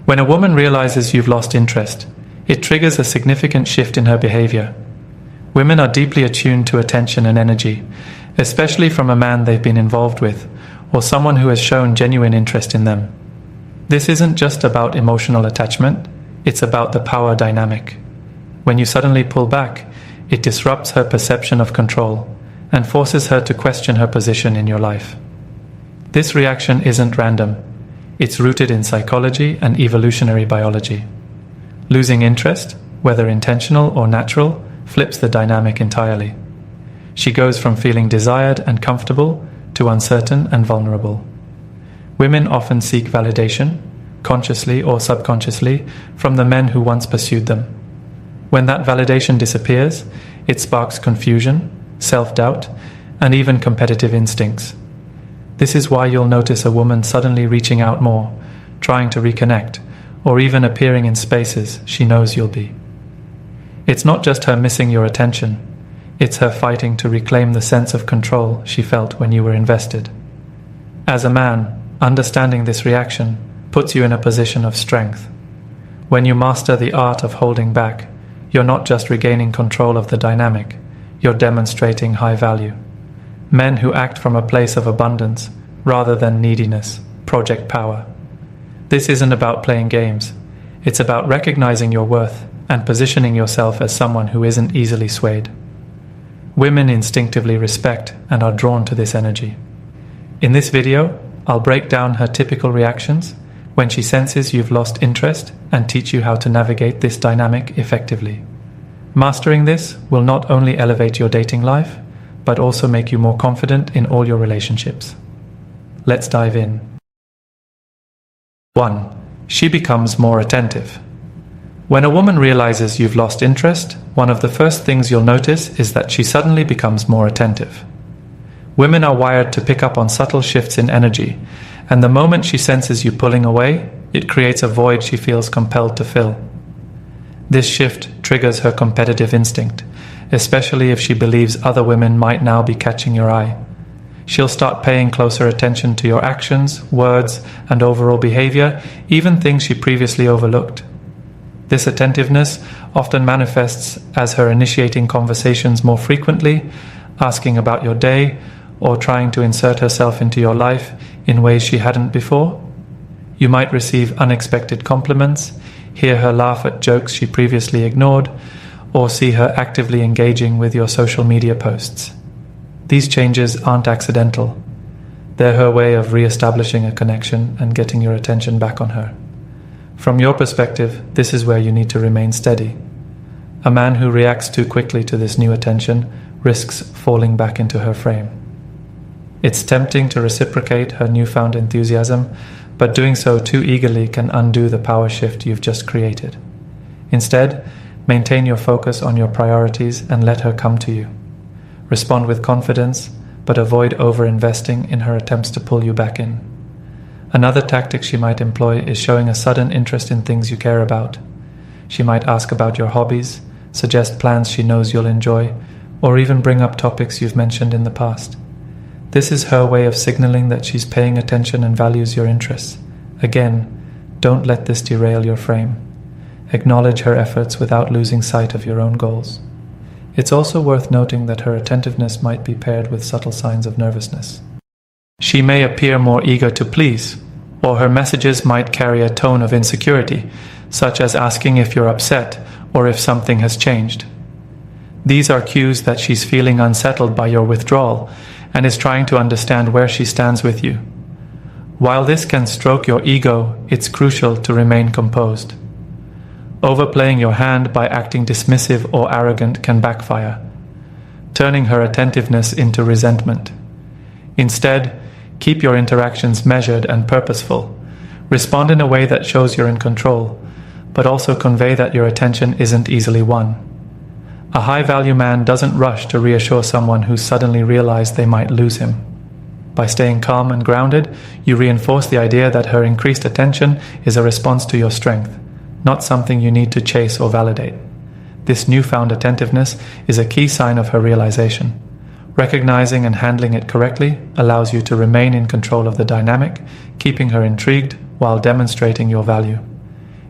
When a woman realizes you've lost interest, it triggers a significant shift in her behavior. Women are deeply attuned to attention and energy, especially from a man they've been involved with, or someone who has shown genuine interest in them. This isn't just about emotional attachment, it's about the power dynamic. When you suddenly pull back, it disrupts her perception of control and forces her to question her position in your life. This reaction isn't random. It's rooted in psychology and evolutionary biology. Losing interest, whether intentional or natural, flips the dynamic entirely. She goes from feeling desired and comfortable to uncertain and vulnerable. Women often seek validation, consciously or subconsciously, from the men who once pursued them. When that validation disappears, it sparks confusion, self-doubt, and even competitive instincts. This is why you'll notice a woman suddenly reaching out more, trying to reconnect, or even appearing in spaces she knows you'll be. It's not just her missing your attention, it's her fighting to reclaim the sense of control she felt when you were invested. As a man, understanding this reaction puts you in a position of strength. When you master the art of holding back, you're not just regaining control of the dynamic, you're demonstrating high value. Men who act from a place of abundance rather than neediness project power. This isn't about playing games. It's about recognizing your worth and positioning yourself as someone who isn't easily swayed. Women instinctively respect and are drawn to this energy. In this video, I'll break down her typical reactions when she senses you've lost interest and teach you how to navigate this dynamic effectively. Mastering this will not only elevate your dating life, but also make you more confident in all your relationships. Let's dive in. 1. She becomes more attentive. When a woman realizes you've lost interest, one of the first things you'll notice is that she suddenly becomes more attentive. Women are wired to pick up on subtle shifts in energy, and the moment she senses you pulling away, it creates a void she feels compelled to fill. This shift triggers her competitive instinct, especially if she believes other women might now be catching your eye. She'll start paying closer attention to your actions, words, and overall behavior, even things she previously overlooked. This attentiveness often manifests as her initiating conversations more frequently, asking about your day, or trying to insert herself into your life in ways she hadn't before. You might receive unexpected compliments, hear her laugh at jokes she previously ignored, or see her actively engaging with your social media posts. These changes aren't accidental. They're her way of re-establishing a connection and getting your attention back on her. From your perspective, this is where you need to remain steady. A man who reacts too quickly to this new attention risks falling back into her frame. It's tempting to reciprocate her newfound enthusiasm, but doing so too eagerly can undo the power shift you've just created. Instead, maintain your focus on your priorities and let her come to you. Respond with confidence, but avoid over-investing in her attempts to pull you back in. Another tactic she might employ is showing a sudden interest in things you care about. She might ask about your hobbies, suggest plans she knows you'll enjoy, or even bring up topics you've mentioned in the past. This is her way of signaling that she's paying attention and values your interests. Again, don't let this derail your frame. Acknowledge her efforts without losing sight of your own goals. It's also worth noting that her attentiveness might be paired with subtle signs of nervousness. She may appear more eager to please, or her messages might carry a tone of insecurity, such as asking if you're upset or if something has changed. These are cues that she's feeling unsettled by your withdrawal and is trying to understand where she stands with you. While this can stroke your ego, it's crucial to remain composed. Overplaying your hand by acting dismissive or arrogant can backfire, turning her attentiveness into resentment. Instead, keep your interactions measured and purposeful. Respond in a way that shows you're in control, but also convey that your attention isn't easily won. A high-value man doesn't rush to reassure someone who's suddenly realized they might lose him. By staying calm and grounded, you reinforce the idea that her increased attention is a response to your strength, not something you need to chase or validate. This newfound attentiveness is a key sign of her realization. Recognizing and handling it correctly allows you to remain in control of the dynamic, keeping her intrigued while demonstrating your value.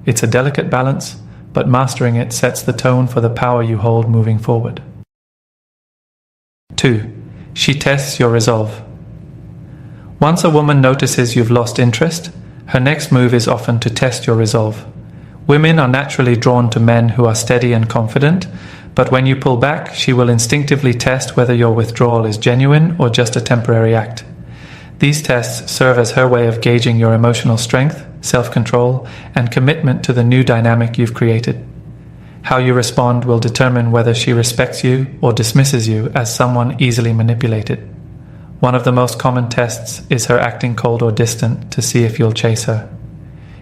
It's a delicate balance, but mastering it sets the tone for the power you hold moving forward. 2. She tests your resolve. Once a woman notices you've lost interest, her next move is often to test your resolve. Women are naturally drawn to men who are steady and confident, but when you pull back, she will instinctively test whether your withdrawal is genuine or just a temporary act. These tests serve as her way of gauging your emotional strength, self-control, and commitment to the new dynamic you've created. How you respond will determine whether she respects you or dismisses you as someone easily manipulated. One of the most common tests is her acting cold or distant to see if you'll chase her.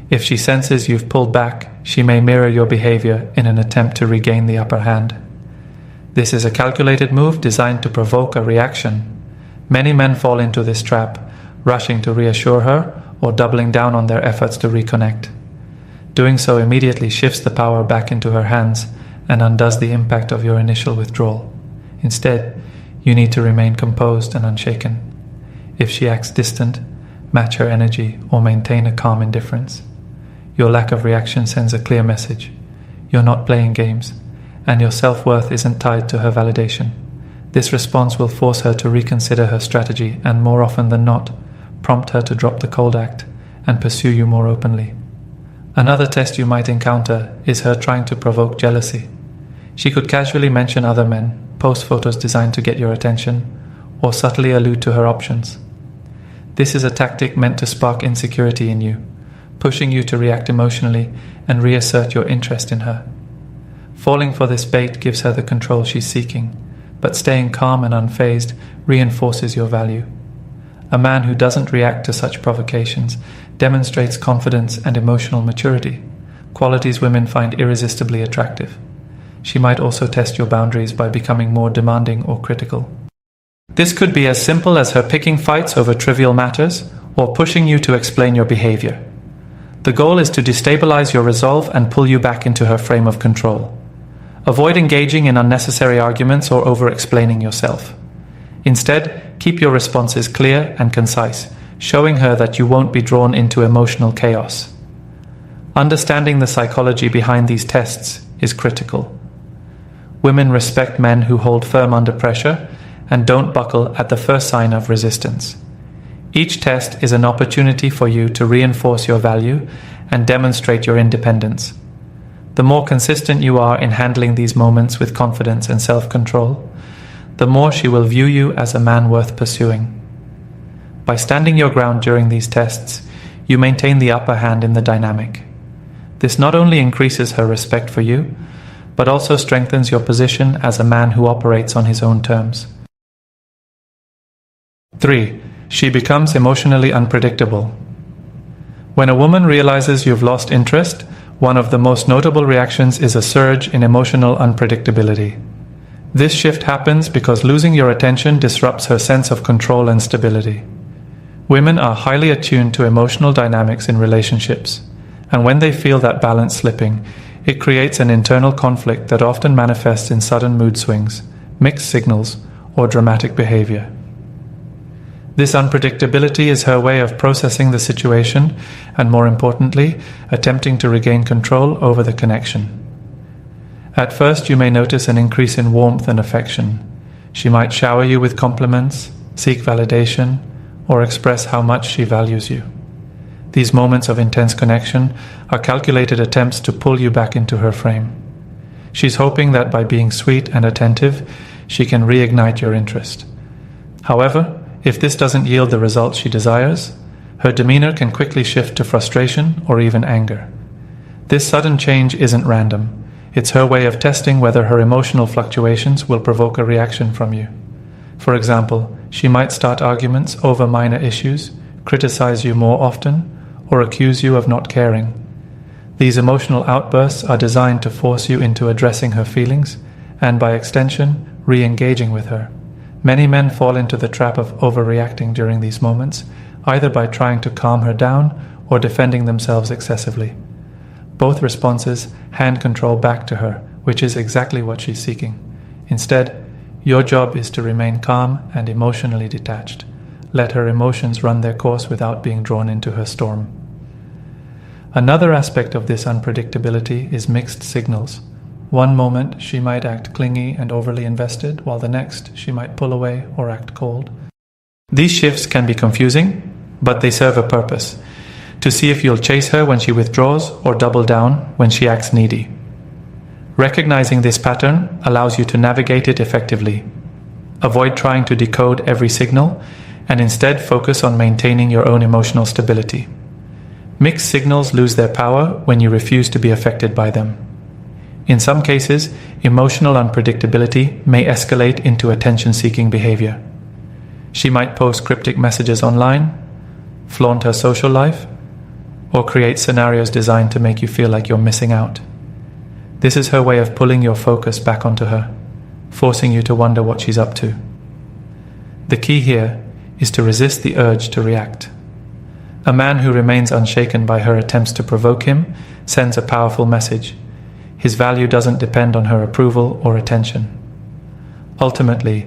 If she senses you've pulled back, she may mirror your behavior in an attempt to regain the upper hand. This is a calculated move designed to provoke a reaction. Many men fall into this trap, rushing to reassure her or doubling down on their efforts to reconnect. Doing so immediately shifts the power back into her hands and undoes the impact of your initial withdrawal. Instead, you need to remain composed and unshaken. If she acts distant, match her energy or maintain a calm indifference. Your lack of reaction sends a clear message. You're not playing games, and your self-worth isn't tied to her validation. This response will force her to reconsider her strategy and, more often than not, prompt her to drop the cold act and pursue you more openly. Another test you might encounter is her trying to provoke jealousy. She could casually mention other men, post photos designed to get your attention, or subtly allude to her options. This is a tactic meant to spark insecurity in you, pushing you to react emotionally and reassert your interest in her. Falling for this bait gives her the control she's seeking, but staying calm and unfazed reinforces your value. A man who doesn't react to such provocations demonstrates confidence and emotional maturity, qualities women find irresistibly attractive. She might also test your boundaries by becoming more demanding or critical. This could be as simple as her picking fights over trivial matters or pushing you to explain your behavior. The goal is to destabilize your resolve and pull you back into her frame of control. Avoid engaging in unnecessary arguments or over-explaining yourself. Instead, keep your responses clear and concise, showing her that you won't be drawn into emotional chaos. Understanding the psychology behind these tests is critical. Women respect men who hold firm under pressure and don't buckle at the first sign of resistance. Each test is an opportunity for you to reinforce your value and demonstrate your independence. The more consistent you are in handling these moments with confidence and self-control, the more she will view you as a man worth pursuing. By standing your ground during these tests, you maintain the upper hand in the dynamic. This not only increases her respect for you, but also strengthens your position as a man who operates on his own terms. 3. She becomes emotionally unpredictable. When a woman realizes you've lost interest, one of the most notable reactions is a surge in emotional unpredictability. This shift happens because losing your attention disrupts her sense of control and stability. Women are highly attuned to emotional dynamics in relationships, and when they feel that balance slipping, it creates an internal conflict that often manifests in sudden mood swings, mixed signals, or dramatic behavior. This unpredictability is her way of processing the situation and, more importantly, attempting to regain control over the connection. At first, you may notice an increase in warmth and affection. She might shower you with compliments, seek validation, or express how much she values you. These moments of intense connection are calculated attempts to pull you back into her frame. She's hoping that by being sweet and attentive, she can reignite your interest. However, if this doesn't yield the results she desires, her demeanor can quickly shift to frustration or even anger. This sudden change isn't random. It's her way of testing whether her emotional fluctuations will provoke a reaction from you. For example, she might start arguments over minor issues, criticize you more often, or accuse you of not caring. These emotional outbursts are designed to force you into addressing her feelings and, by extension, re-engaging with her. Many men fall into the trap of overreacting during these moments, either by trying to calm her down or defending themselves excessively. Both responses hand control back to her, which is exactly what she's seeking. Instead, your job is to remain calm and emotionally detached. Let her emotions run their course without being drawn into her storm. Another aspect of this unpredictability is mixed signals. One moment she might act clingy and overly invested, while the next she might pull away or act cold. These shifts can be confusing, but they serve a purpose: to see if you'll chase her when she withdraws or double down when she acts needy. Recognizing this pattern allows you to navigate it effectively. Avoid trying to decode every signal and instead focus on maintaining your own emotional stability. Mixed signals lose their power when you refuse to be affected by them. In some cases, emotional unpredictability may escalate into attention-seeking behavior. She might post cryptic messages online, flaunt her social life, or create scenarios designed to make you feel like you're missing out. This is her way of pulling your focus back onto her, forcing you to wonder what she's up to. The key here is to resist the urge to react. A man who remains unshaken by her attempts to provoke him sends a powerful message. His value doesn't depend on her approval or attention. Ultimately,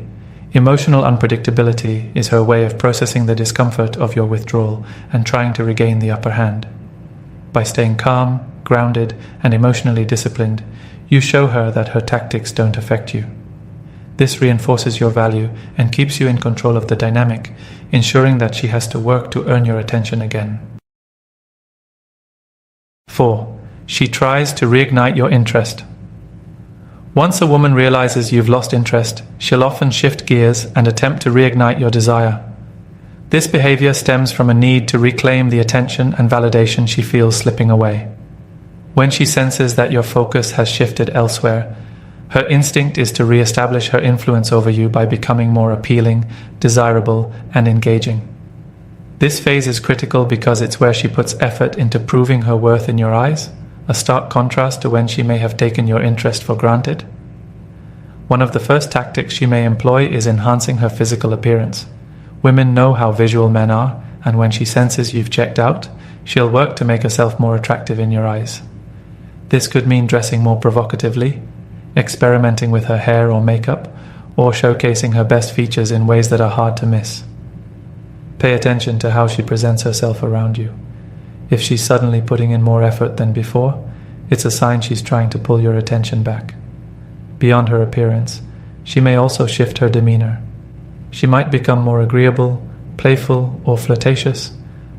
emotional unpredictability is her way of processing the discomfort of your withdrawal and trying to regain the upper hand. By staying calm, grounded, and emotionally disciplined, you show her that her tactics don't affect you. This reinforces your value and keeps you in control of the dynamic, ensuring that she has to work to earn your attention again. 4. She tries to reignite your interest. Once a woman realizes you've lost interest, she'll often shift gears and attempt to reignite your desire. This behavior stems from a need to reclaim the attention and validation she feels slipping away. When she senses that your focus has shifted elsewhere, her instinct is to re-establish her influence over you by becoming more appealing, desirable, and engaging. This phase is critical because it's where she puts effort into proving her worth in your eyes, a stark contrast to when she may have taken your interest for granted. One of the first tactics she may employ is enhancing her physical appearance. Women know how visual men are, and when she senses you've checked out, she'll work to make herself more attractive in your eyes. This could mean dressing more provocatively, experimenting with her hair or makeup, or showcasing her best features in ways that are hard to miss. Pay attention to how she presents herself around you. If she's suddenly putting in more effort than before, it's a sign she's trying to pull your attention back. Beyond her appearance, she may also shift her demeanor. She might become more agreeable, playful, or flirtatious,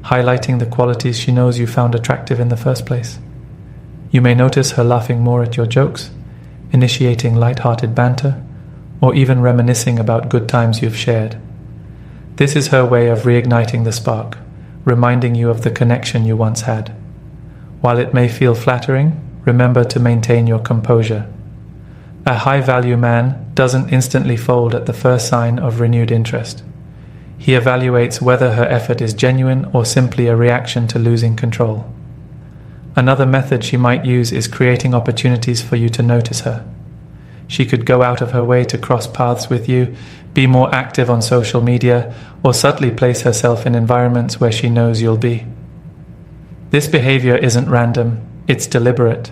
highlighting the qualities she knows you found attractive in the first place. You may notice her laughing more at your jokes, initiating light-hearted banter, or even reminiscing about good times you've shared. This is her way of reigniting the spark, reminding you of the connection you once had. While it may feel flattering, remember to maintain your composure. A high-value man doesn't instantly fold at the first sign of renewed interest. He evaluates whether her effort is genuine or simply a reaction to losing control. Another method she might use is creating opportunities for you to notice her. She could go out of her way to cross paths with you, be more active on social media, or subtly place herself in environments where she knows you'll be. This behavior isn't random, it's deliberate.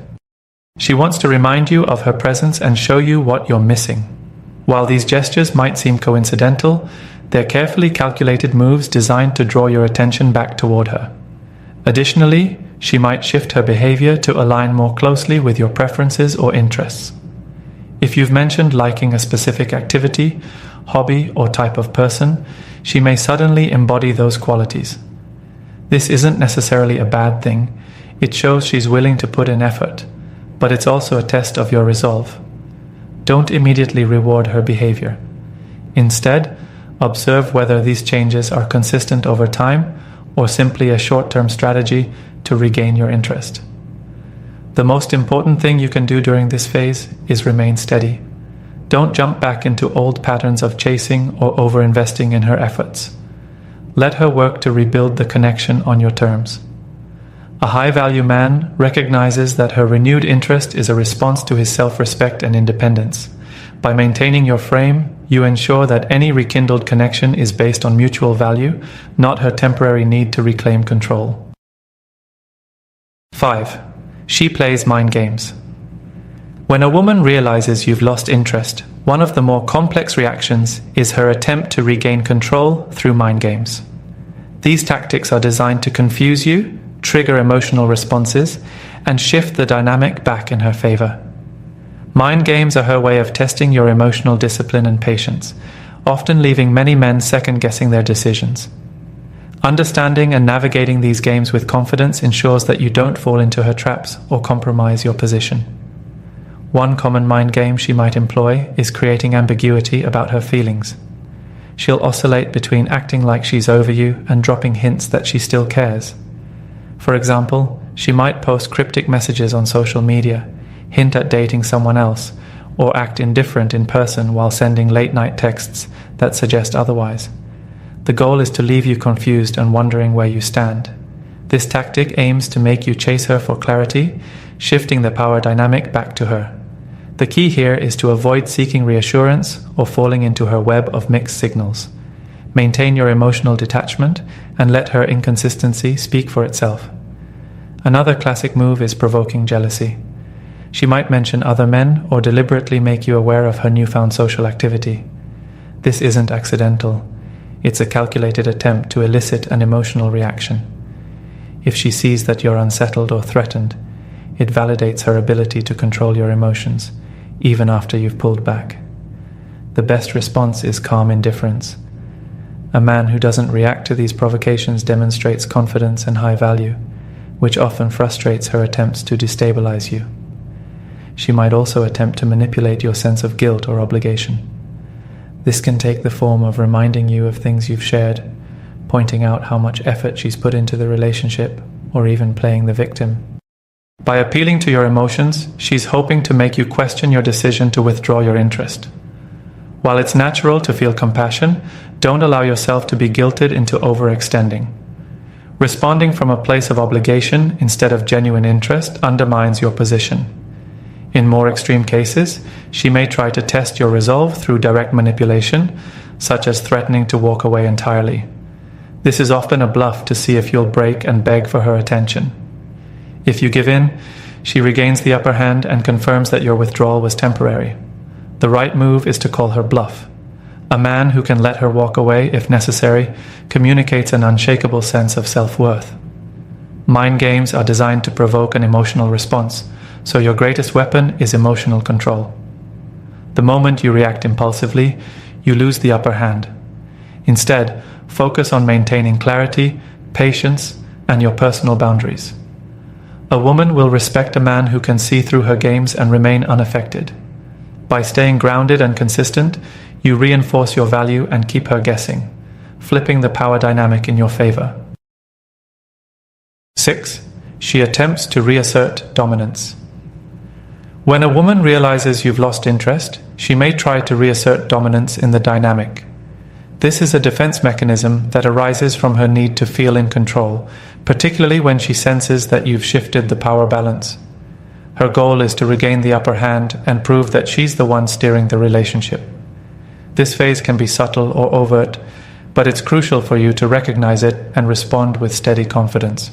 She wants to remind you of her presence and show you what you're missing. While these gestures might seem coincidental, they're carefully calculated moves designed to draw your attention back toward her. Additionally, she might shift her behavior to align more closely with your preferences or interests. If you've mentioned liking a specific activity, hobby, or type of person, she may suddenly embody those qualities. This isn't necessarily a bad thing. It shows she's willing to put in effort, but it's also a test of your resolve. Don't immediately reward her behavior. Instead, observe whether these changes are consistent over time or simply a short-term strategy to regain your interest. The most important thing you can do during this phase is remain steady. Don't jump back into old patterns of chasing or over-investing in her efforts. Let her work to rebuild the connection on your terms. A high-value man recognizes that her renewed interest is a response to his self-respect and independence. By maintaining your frame, you ensure that any rekindled connection is based on mutual value, not her temporary need to reclaim control. 5. She plays mind games. When a woman realizes you've lost interest, one of the more complex reactions is her attempt to regain control through mind games. These tactics are designed to confuse you, trigger emotional responses, and shift the dynamic back in her favor. Mind games are her way of testing your emotional discipline and patience, often leaving many men second-guessing their decisions. Understanding and navigating these games with confidence ensures that you don't fall into her traps or compromise your position. One common mind game she might employ is creating ambiguity about her feelings. She'll oscillate between acting like she's over you and dropping hints that she still cares. For example, she might post cryptic messages on social media, hint at dating someone else, or act indifferent in person while sending late-night texts that suggest otherwise. The goal is to leave you confused and wondering where you stand. This tactic aims to make you chase her for clarity, shifting the power dynamic back to her. The key here is to avoid seeking reassurance or falling into her web of mixed signals. Maintain your emotional detachment and let her inconsistency speak for itself. Another classic move is provoking jealousy. She might mention other men or deliberately make you aware of her newfound social activity. This isn't accidental. It's a calculated attempt to elicit an emotional reaction. If she sees that you're unsettled or threatened, it validates her ability to control your emotions, even after you've pulled back. The best response is calm indifference. A man who doesn't react to these provocations demonstrates confidence and high value, which often frustrates her attempts to destabilize you. She might also attempt to manipulate your sense of guilt or obligation. This can take the form of reminding you of things you've shared, pointing out how much effort she's put into the relationship, or even playing the victim. By appealing to your emotions, she's hoping to make you question your decision to withdraw your interest. While it's natural to feel compassion, don't allow yourself to be guilted into overextending. Responding from a place of obligation instead of genuine interest undermines your position. In more extreme cases, she may try to test your resolve through direct manipulation, such as threatening to walk away entirely. This is often a bluff to see if you'll break and beg for her attention. If you give in, she regains the upper hand and confirms that your withdrawal was temporary. The right move is to call her bluff. A man who can let her walk away if necessary communicates an unshakable sense of self-worth. Mind games are designed to provoke an emotional response, so your greatest weapon is emotional control. The moment you react impulsively, you lose the upper hand. Instead, focus on maintaining clarity, patience, and your personal boundaries. A woman will respect a man who can see through her games and remain unaffected. By staying grounded and consistent, you reinforce your value and keep her guessing, flipping the power dynamic in your favor. 6. She attempts to reassert dominance. When a woman realizes you've lost interest, she may try to reassert dominance in the dynamic. This is a defense mechanism that arises from her need to feel in control, particularly when she senses that you've shifted the power balance. Her goal is to regain the upper hand and prove that she's the one steering the relationship. This phase can be subtle or overt, but it's crucial for you to recognize it and respond with steady confidence.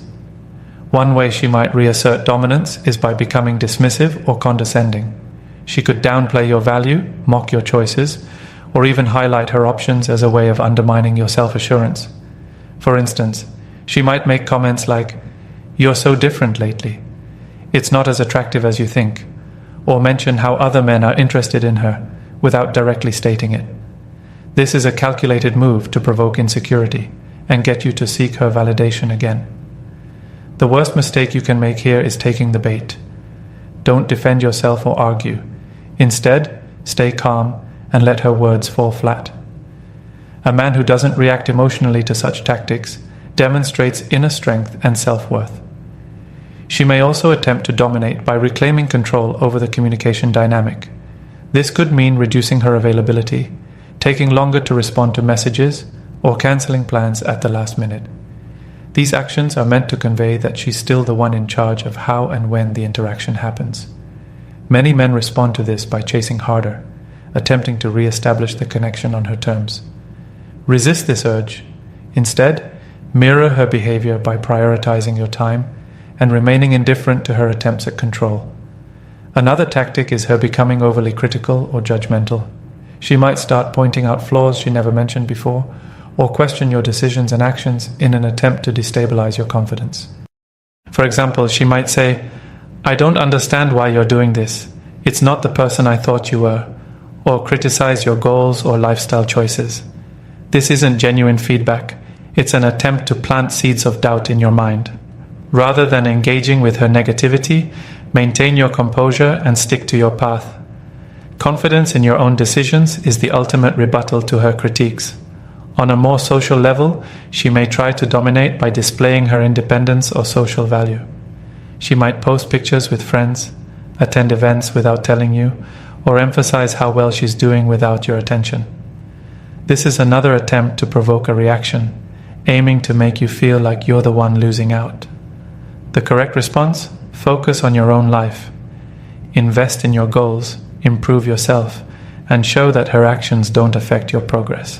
One way she might reassert dominance is by becoming dismissive or condescending. She could downplay your value, mock your choices, or even highlight her options as a way of undermining your self-assurance. For instance, she might make comments like, "You're so different lately. It's not as attractive as you think," or mention how other men are interested in her without directly stating it. This is a calculated move to provoke insecurity and get you to seek her validation again. The worst mistake you can make here is taking the bait. Don't defend yourself or argue. Instead, stay calm and let her words fall flat. A man who doesn't react emotionally to such tactics demonstrates inner strength and self-worth. She may also attempt to dominate by reclaiming control over the communication dynamic. This could mean reducing her availability, taking longer to respond to messages, or cancelling plans at the last minute. These actions are meant to convey that she's still the one in charge of how and when the interaction happens. Many men respond to this by chasing harder, attempting to re-establish the connection on her terms. Resist this urge. Instead, mirror her behavior by prioritizing your time and remaining indifferent to her attempts at control. Another tactic is her becoming overly critical or judgmental. She might start pointing out flaws she never mentioned before, or question your decisions and actions in an attempt to destabilize your confidence. For example, she might say, "I don't understand why you're doing this. It's not the person I thought you were," or criticize your goals or lifestyle choices. This isn't genuine feedback. It's an attempt to plant seeds of doubt in your mind. Rather than engaging with her negativity, maintain your composure and stick to your path. Confidence in your own decisions is the ultimate rebuttal to her critiques. On a more social level, she may try to dominate by displaying her independence or social value. She might post pictures with friends, attend events without telling you, or emphasize how well she's doing without your attention. This is another attempt to provoke a reaction, aiming to make you feel like you're the one losing out. The correct response? Focus on your own life. Invest in your goals, improve yourself, and show that her actions don't affect your progress.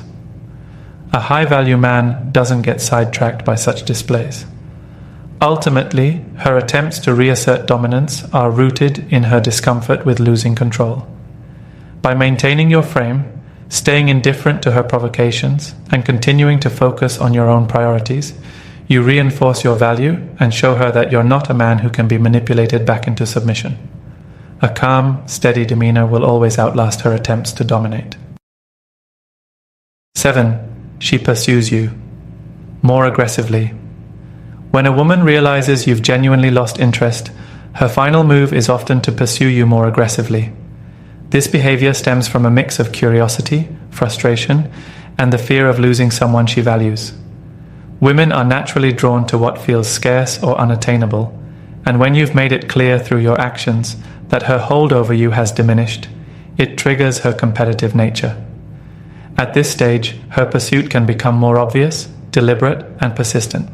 A high-value man doesn't get sidetracked by such displays. Ultimately, her attempts to reassert dominance are rooted in her discomfort with losing control. By maintaining your frame, staying indifferent to her provocations, and continuing to focus on your own priorities, you reinforce your value and show her that you're not a man who can be manipulated back into submission. A calm, steady demeanor will always outlast her attempts to dominate. 7. She pursues you more aggressively. When a woman realizes you've genuinely lost interest, her final move is often to pursue you more aggressively. This behavior stems from a mix of curiosity, frustration, and the fear of losing someone she values. Women are naturally drawn to what feels scarce or unattainable, and when you've made it clear through your actions that her hold over you has diminished, it triggers her competitive nature. At this stage, her pursuit can become more obvious, deliberate, and persistent.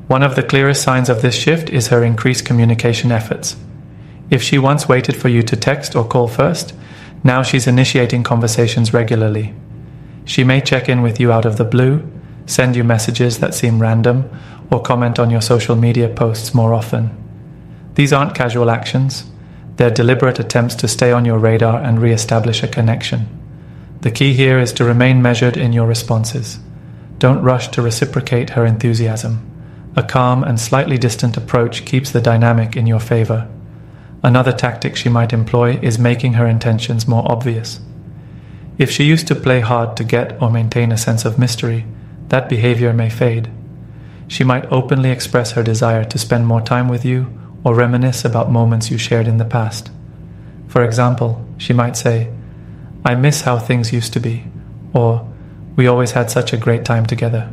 One of the clearest signs of this shift is her increased communication efforts. If she once waited for you to text or call first, now she's initiating conversations regularly. She may check in with you out of the blue, send you messages that seem random, or comment on your social media posts more often. These aren't casual actions. They're deliberate attempts to stay on your radar and re-establish a connection. The key here is to remain measured in your responses. Don't rush to reciprocate her enthusiasm. A calm and slightly distant approach keeps the dynamic in your favor. Another tactic she might employ is making her intentions more obvious. If she used to play hard to get or maintain a sense of mystery, that behavior may fade. She might openly express her desire to spend more time with you or reminisce about moments you shared in the past. For example, she might say, "I miss how things used to be," or "We always had such a great time together."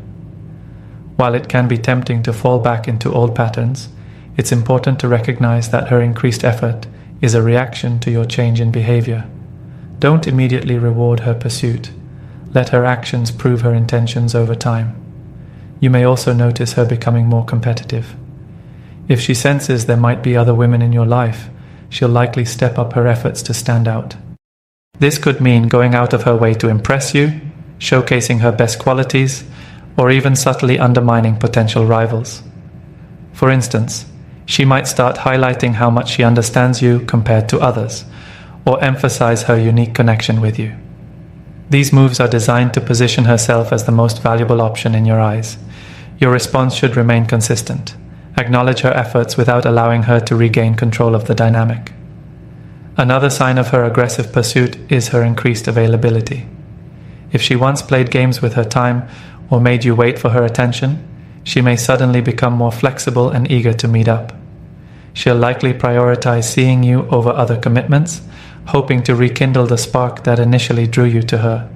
While it can be tempting to fall back into old patterns, it's important to recognize that her increased effort is a reaction to your change in behavior. Don't immediately reward her pursuit. Let her actions prove her intentions over time. You may also notice her becoming more competitive. If she senses there might be other women in your life, she'll likely step up her efforts to stand out. This could mean going out of her way to impress you, showcasing her best qualities, or even subtly undermining potential rivals. For instance, she might start highlighting how much she understands you compared to others, or emphasize her unique connection with you. These moves are designed to position herself as the most valuable option in your eyes. Your response should remain consistent. Acknowledge her efforts without allowing her to regain control of the dynamic. Another sign of her aggressive pursuit is her increased availability. If she once played games with her time or made you wait for her attention, she may suddenly become more flexible and eager to meet up. She'll likely prioritize seeing you over other commitments, hoping to rekindle the spark that initially drew you to her.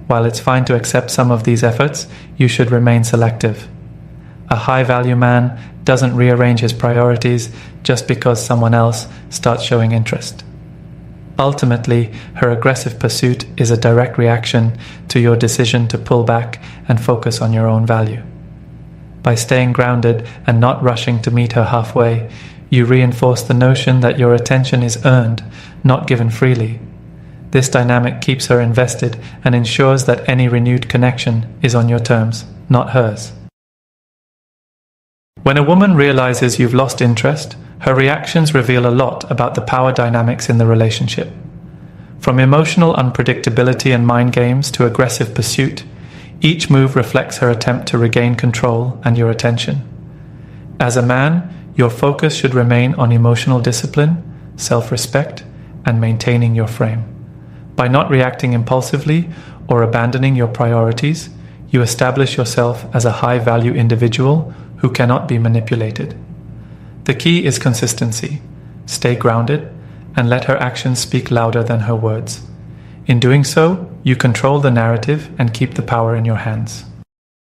While it's fine to accept some of these efforts, you should remain selective. A high-value man doesn't rearrange his priorities just because someone else starts showing interest. Ultimately, her aggressive pursuit is a direct reaction to your decision to pull back and focus on your own value. By staying grounded and not rushing to meet her halfway, you reinforce the notion that your attention is earned, not given freely. This dynamic keeps her invested and ensures that any renewed connection is on your terms, not hers. When a woman realizes you've lost interest, her reactions reveal a lot about the power dynamics in the relationship. From emotional unpredictability and mind games to aggressive pursuit, each move reflects her attempt to regain control and your attention. As a man, your focus should remain on emotional discipline, self-respect, and maintaining your frame. By not reacting impulsively or abandoning your priorities, you establish yourself as a high-value individual who cannot be manipulated. The key is consistency. Stay grounded and let her actions speak louder than her words. In doing so, you control the narrative and keep the power in your hands.